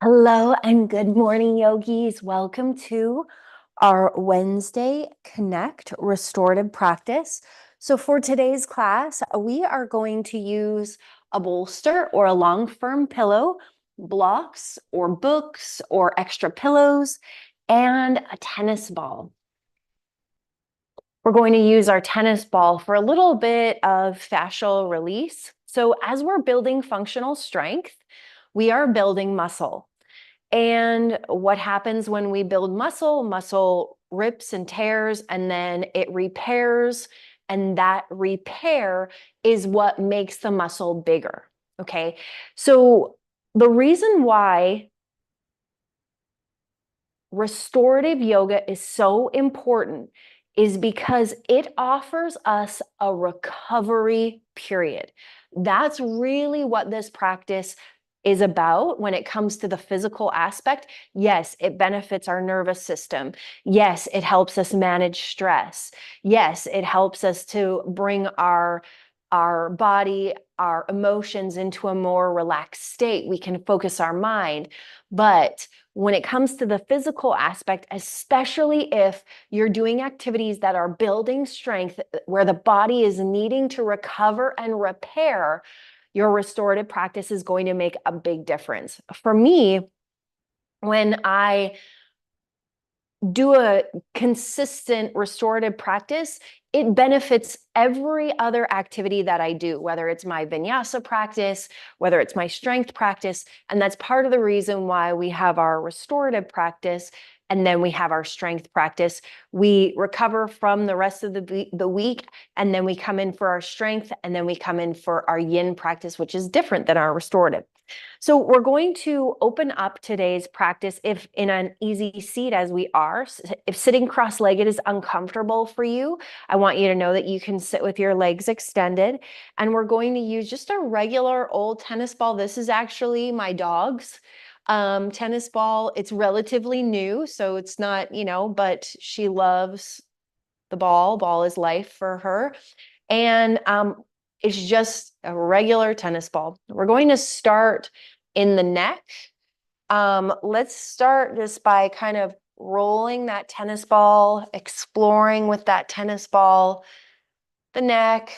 Hello and good morning, yogis. Welcome to our Wednesday Connect restorative practice. So for today's class, we are going to use a bolster or a long firm pillow, blocks or books or extra pillows, and a tennis ball. We're going to use our tennis ball for a little bit of fascial release. So as we're building functional strength, we are building muscle. And what happens when we build muscle? Muscle rips and tears, and then it repairs. And that repair is what makes the muscle bigger. Okay. So the reason why restorative yoga is so important is because it offers us a recovery period. That's really what this practice is about when it comes to the physical aspect. Yes, it benefits our nervous system. Yes, it helps us manage stress. Yes, it helps us to bring our body, our emotions into a more relaxed state. We can focus our mind. But when it comes to the physical aspect, especially if you're doing activities that are building strength, where the body is needing to recover and repair, your restorative practice is going to make a big difference. For me, when I do a consistent restorative practice, it benefits every other activity that I do, whether it's my Vinyasa practice, whether it's my strength practice. And that's part of the reason why we have our restorative practice and then we have our strength practice. We recover from the rest of the week, and then we come in for our strength, and then we come in for our yin practice, which is different than our restorative. So we're going to open up today's practice if in an easy seat as we are. If sitting cross-legged is uncomfortable for you, I want you to know that you can sit with your legs extended. And we're going to use just a regular old tennis ball. This is actually my dog's tennis ball. It's relatively new, so it's not, but she loves the ball. Ball is life for her. And it's just a regular tennis ball. We're going to start in the neck. Let's start just by kind of rolling that tennis ball, exploring with that tennis ball, the neck,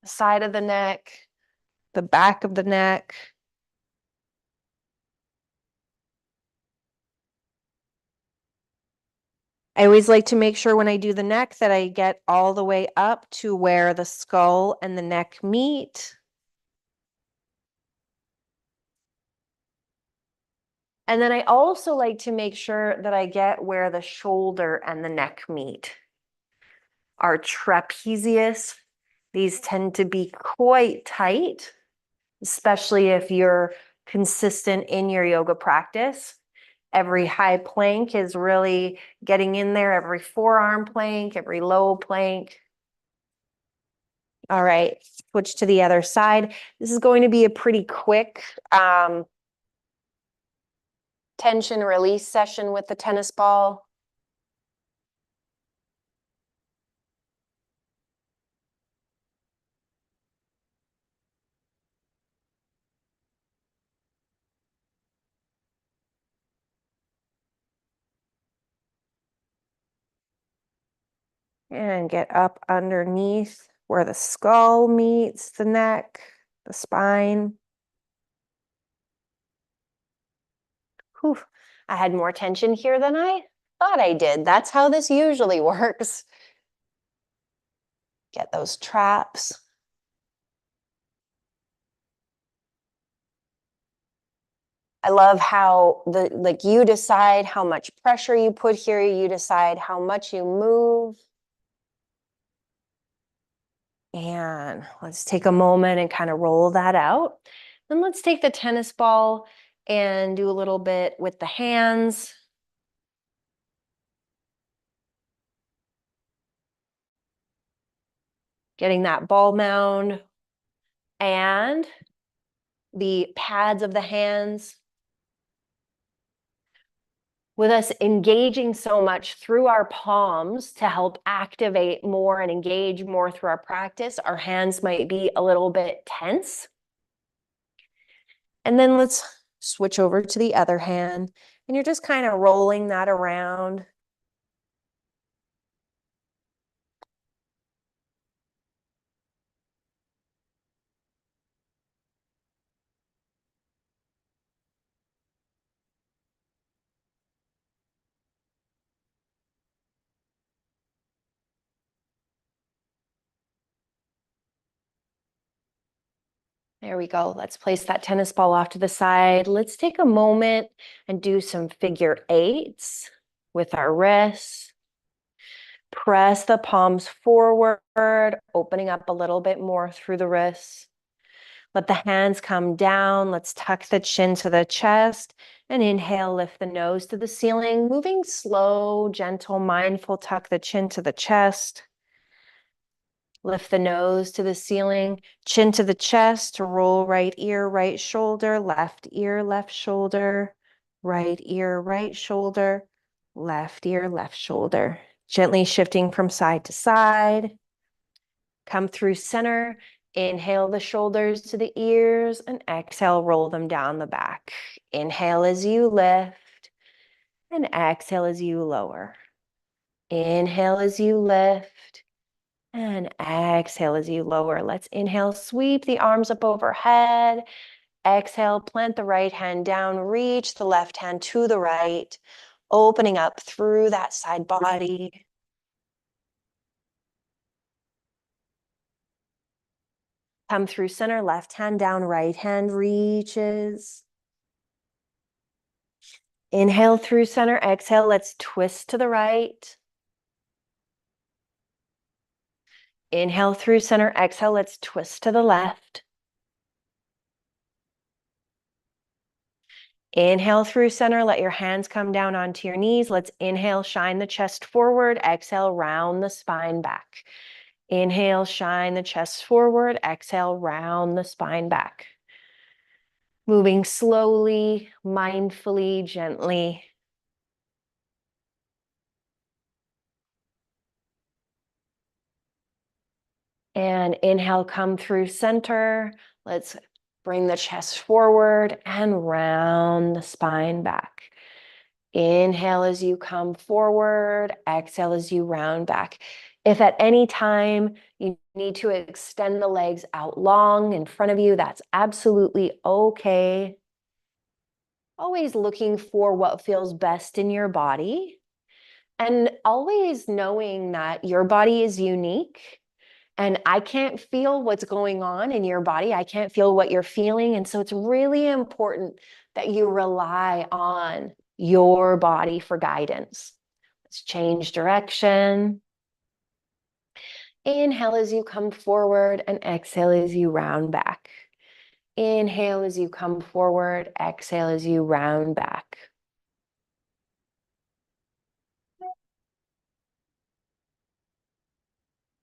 the side of the neck, the back of the neck. I always like to make sure when I do the neck that I get all the way up to where the skull and the neck meet. And then I also like to make sure that I get where the shoulder and the neck meet. Our trapezius, these tend to be quite tight, especially if you're consistent in your yoga practice. Every high plank is really getting in there, every forearm plank, every low plank. All right, switch to the other side. This is going to be a pretty quick tension release session with the tennis ball. And get up underneath where the skull meets the neck, the spine. Whew, I had more tension here than I thought I did. That's how this usually works. Get those traps. I love how you decide how much pressure you put here, you decide how much you move. And let's take a moment and kind of roll that out. Then let's take the tennis ball and do a little bit with the hands. Getting that ball mound and the pads of the hands. With us engaging so much through our palms to help activate more and engage more through our practice, our hands might be a little bit tense. And then let's Switch over to the other hand, and you're just kind of rolling that around. There we go. Let's place that tennis ball off to the side. Let's take a moment and do some figure eights with our wrists. Press the palms forward, opening up a little bit more through the wrists. Let the hands come down. Let's tuck the chin to the chest and inhale, lift the nose to the ceiling, moving slow, gentle, mindful, tuck the chin to the chest. Lift the nose to the ceiling, chin to the chest, roll right ear, right shoulder, left ear, left shoulder, right ear, right shoulder, left ear, left shoulder. Gently shifting from side to side. Come through center. Inhale the shoulders to the ears and exhale, roll them down the back. Inhale as you lift and exhale as you lower. Inhale as you lift. And exhale as you lower. Let's inhale, sweep the arms up overhead. Exhale, plant the right hand down, reach the left hand to the right, opening up through that side body. Come through center, left hand down, right hand reaches. Inhale through center, exhale, let's twist to the right. Inhale through center, exhale, let's twist to the left. Inhale through center, let your hands come down onto your knees. Let's inhale, shine the chest forward. Exhale, round the spine back. Inhale, shine the chest forward. Exhale, round the spine back. Moving slowly, mindfully, gently. And inhale, come through center. Let's bring the chest forward and round the spine back. Inhale as you come forward, exhale as you round back. If at any time you need to extend the legs out long in front of you, that's absolutely okay. Always looking for what feels best in your body and always knowing that your body is unique. And I can't feel what's going on in your body. I can't feel what you're feeling. And so it's really important that you rely on your body for guidance. Let's change direction. Inhale as you come forward and exhale as you round back. Inhale as you come forward, exhale as you round back.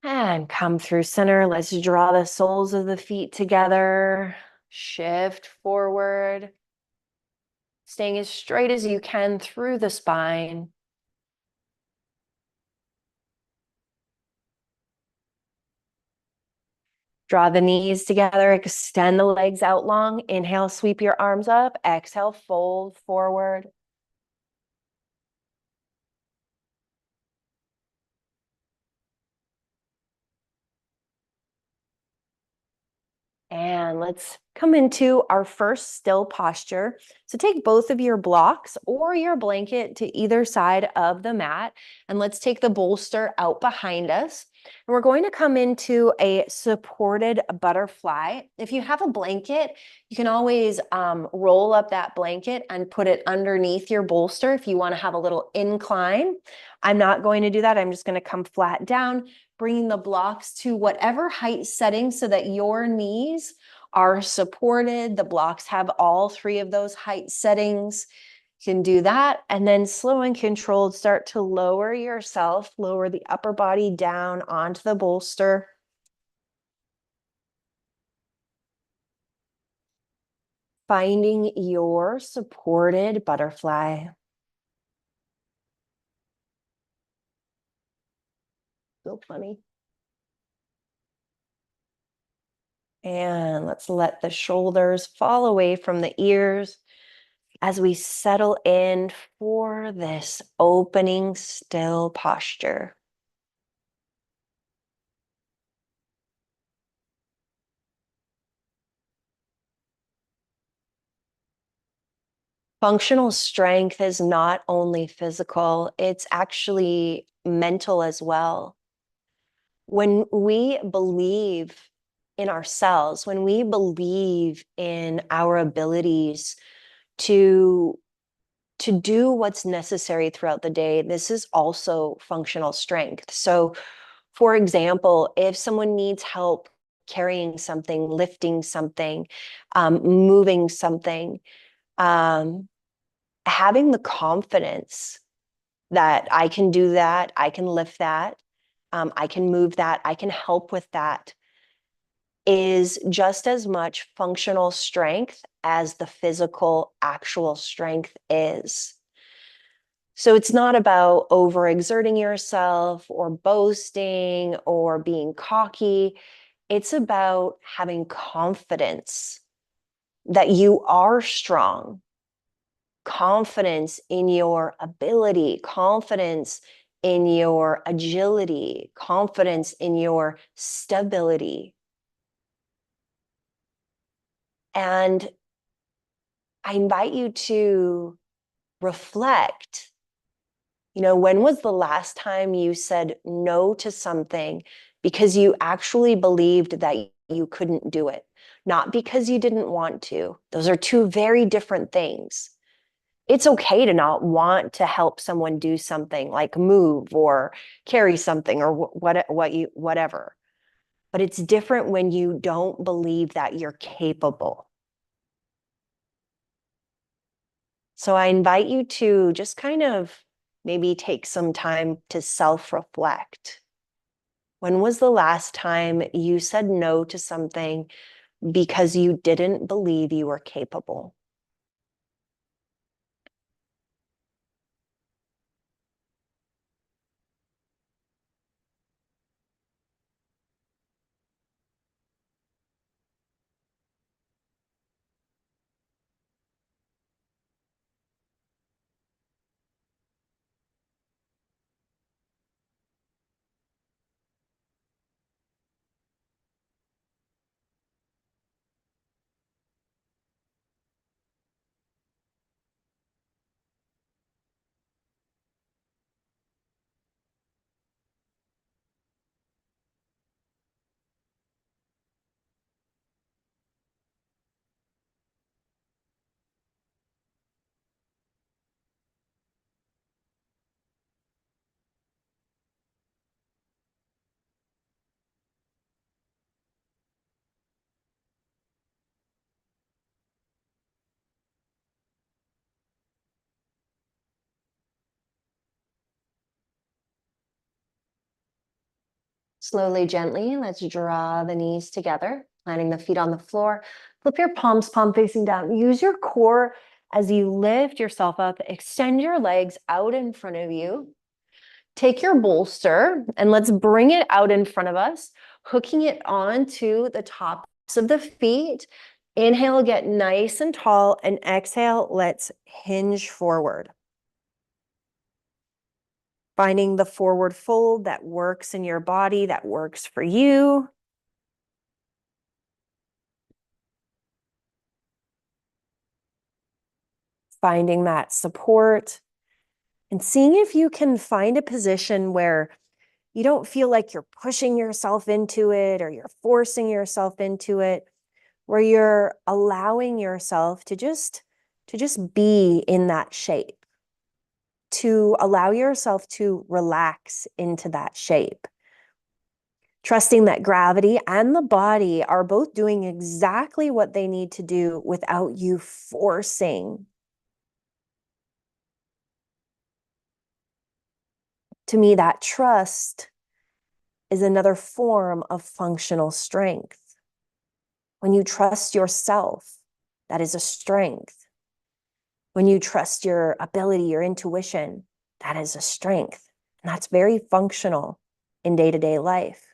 And come through center. Let's draw the soles of the feet together. Shift forward. Staying as straight as you can through the spine. Draw the knees together, extend the legs out long. Inhale, sweep your arms up. Exhale, fold forward. And let's come into our first still posture. So take both of your blocks or your blanket to either side of the mat, and let's take the bolster out behind us. And we're going to come into a supported butterfly. If you have a blanket, you can always roll up that blanket and put it underneath your bolster if you want to have a little incline. I'm not going to do that. I'm just going to come flat down, bringing the blocks to whatever height setting so that your knees are supported. The blocks have all three of those height settings. You can do that. And then slow and controlled, start to lower yourself, lower the upper body down onto the bolster. Finding your supported butterfly. So funny. And let's let the shoulders fall away from the ears. as we settle in for this opening still posture. Functional strength is not only physical, it's actually mental as well. When we believe in ourselves, when we believe in our abilities to do what's necessary throughout the day, this is also functional strength. So, for example, if someone needs help carrying something, lifting something, moving something, having the confidence that I can do that, I can lift that, I can move that, I can help with that, is just as much functional strength as the physical actual strength is. So it's not about overexerting yourself or boasting or being cocky. It's about having confidence that you are strong, confidence in your ability, confidence in your agility, confidence in your stability. And I invite you to reflect. When was the last time you said no to something because you actually believed that you couldn't do it, not because you didn't want to? Those are two very different things. It's okay to not want to help someone do something like move or carry something or whatever. But it's different when you don't believe that you're capable. So I invite you to just kind of maybe take some time to self-reflect. When was the last time you said no to something because you didn't believe you were capable? Slowly, gently, let's draw the knees together, planting the feet on the floor. Flip your palms, palm facing down. Use your core as you lift yourself up. Extend your legs out in front of you. Take your bolster and let's bring it out in front of us, hooking it onto the tops of the feet. Inhale, get nice and tall, and exhale, let's hinge forward. Finding the forward fold that works in your body, that works for you. Finding that support and seeing if you can find a position where you don't feel like you're pushing yourself into it or you're forcing yourself into it, where you're allowing yourself to just be in that shape, to allow yourself to relax into that shape. Trusting that gravity and the body are both doing exactly what they need to do without you forcing. To me, that trust is another form of functional strength. When you trust yourself, that is a strength. When you trust your ability, your intuition, that is a strength. And that's very functional in day-to-day life.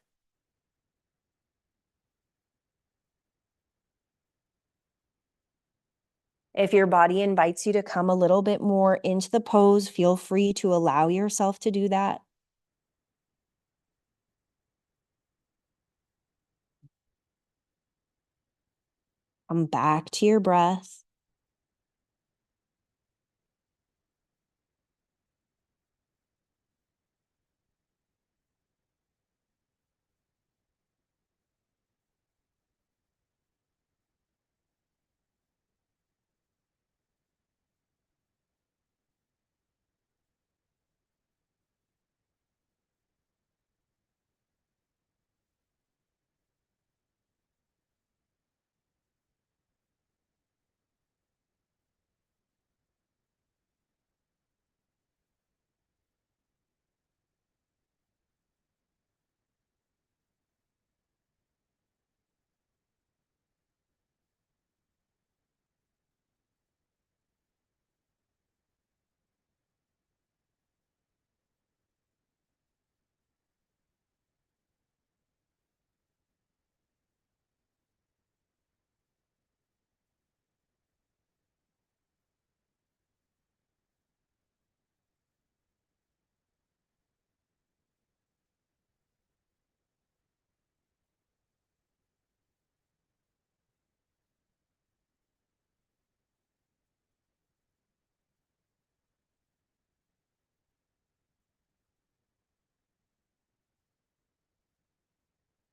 If your body invites you to come a little bit more into the pose, feel free to allow yourself to do that. Come back to your breath.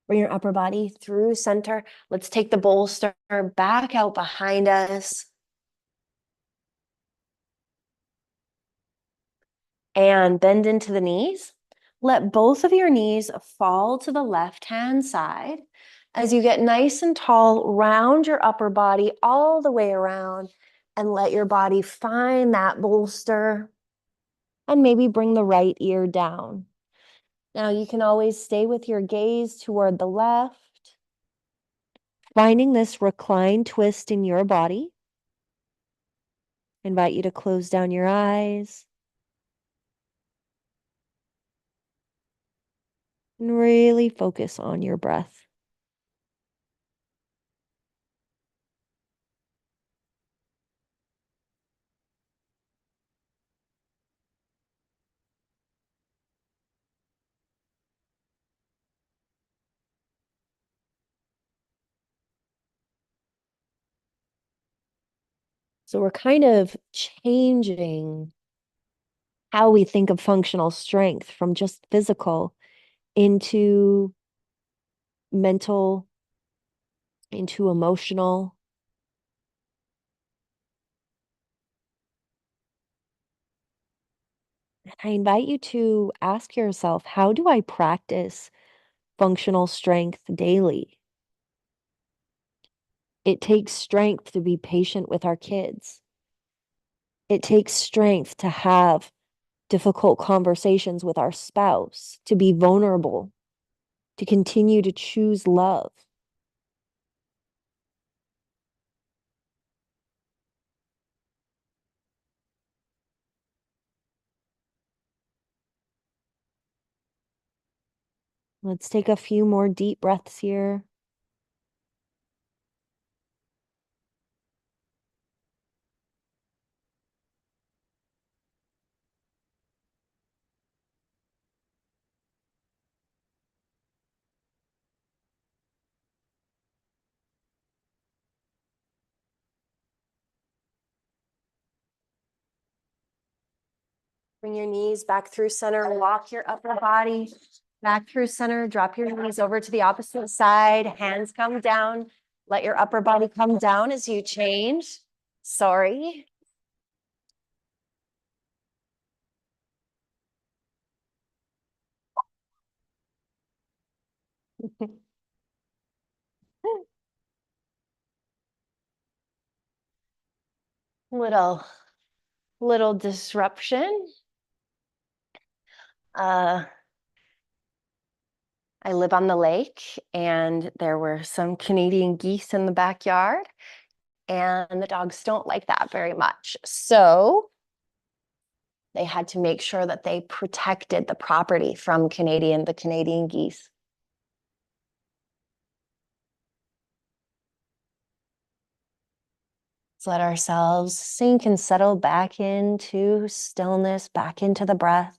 Bring your upper body through center. Let's take the bolster back out behind us. And bend into the knees. Let both of your knees fall to the left-hand side. As you get nice and tall, round your upper body all the way around and let your body find that bolster. And maybe bring the right ear down. Now you can always stay with your gaze toward the left. Finding this reclined twist in your body. I invite you to close down your eyes. And really focus on your breath. So we're kind of changing how we think of functional strength from just physical into mental, into emotional. I invite you to ask yourself, how do I practice functional strength daily? It takes strength to be patient with our kids. It takes strength to have difficult conversations with our spouse, to be vulnerable, to continue to choose love. Let's take a few more deep breaths here. Bring your knees back through center, walk your upper body back through center, drop your knees over to the opposite side, hands come down, let your upper body come down as you change. Sorry. Little disruption. I live on the lake and there were some Canadian geese in the backyard and the dogs don't like that very much. So they had to make sure that they protected the property from the Canadian geese. Let's let ourselves sink and settle back into stillness, back into the breath.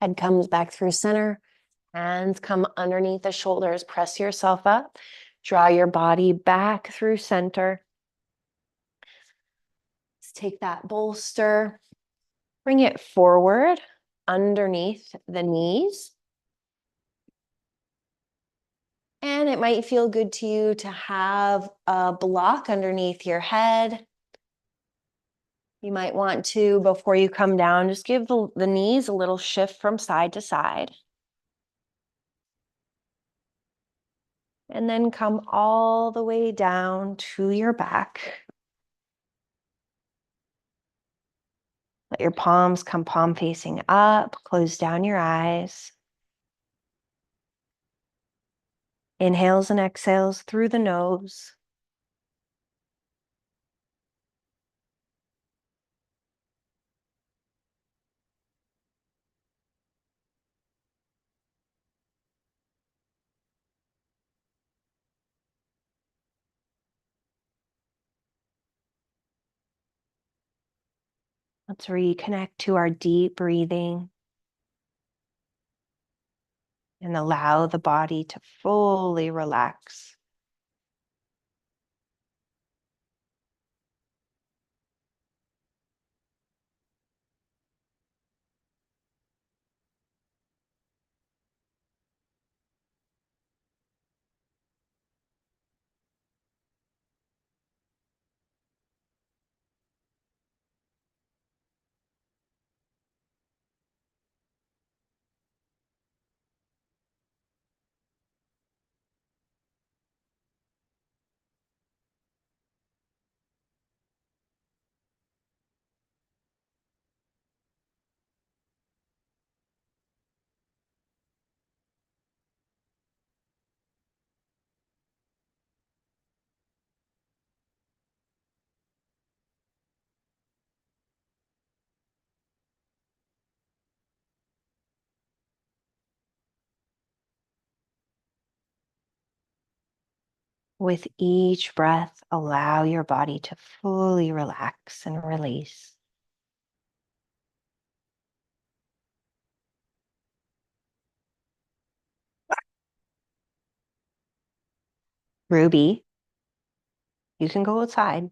Head comes back through center. Hands come underneath the shoulders. Press yourself up. Draw your body back through center. Let's take that bolster. Bring it forward underneath the knees. And it might feel good to you to have a block underneath your head. You might want to, before you come down, just give the knees a little shift from side to side. And then come all the way down to your back. Let your palms come palm facing up. Close down your eyes. Inhales and exhales through the nose. Let's reconnect to our deep breathing and allow the body to fully relax. With each breath, allow your body to fully relax and release. Ruby, you can go outside.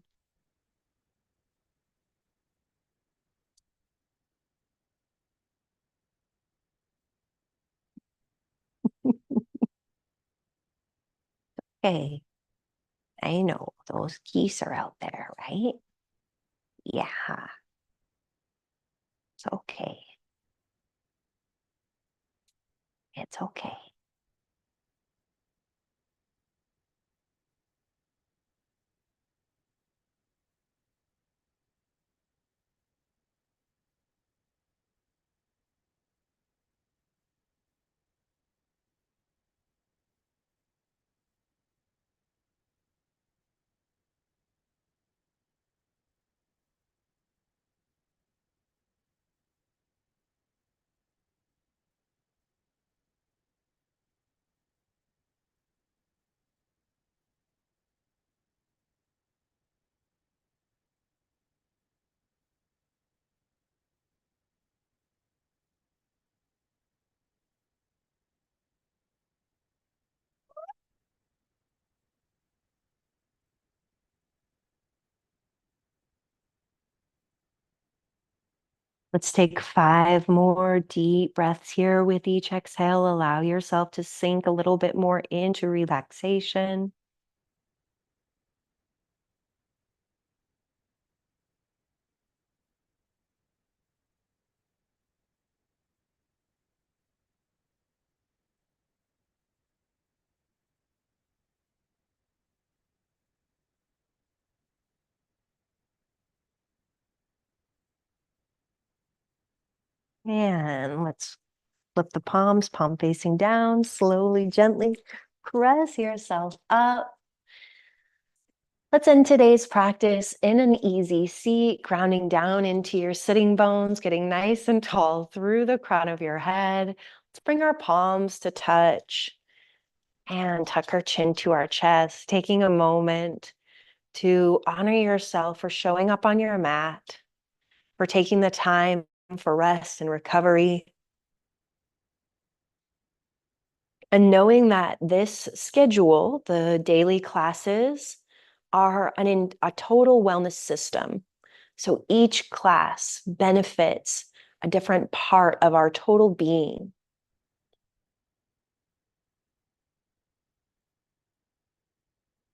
Hey, I know those geese are out there, right? Yeah, it's okay. It's okay. Let's take 5 more deep breaths here with each exhale. Allow yourself to sink a little bit more into relaxation. And let's flip the palms, palm facing down, slowly, gently press yourself up. Let's end today's practice in an easy seat, grounding down into your sitting bones, getting nice and tall through the crown of your head. Let's bring our palms to touch and tuck our chin to our chest, taking a moment to honor yourself for showing up on your mat, for taking the time for rest and recovery. And knowing that this schedule, the daily classes, are a total wellness system. So each class benefits a different part of our total being.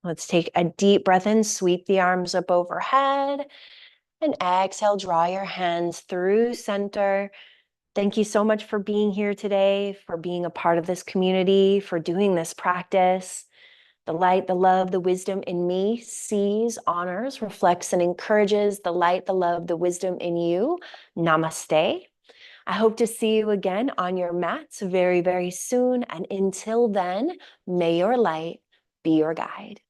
Let's take a deep breath in, sweep the arms up overhead, and exhale, draw your hands through center. Thank you so much for being here today, for being a part of this community, for doing this practice. The light, the love, the wisdom in me sees, honors, reflects, and encourages the light, the love, the wisdom in you. Namaste. I hope to see you again on your mats very, very soon. And until then, may your light be your guide.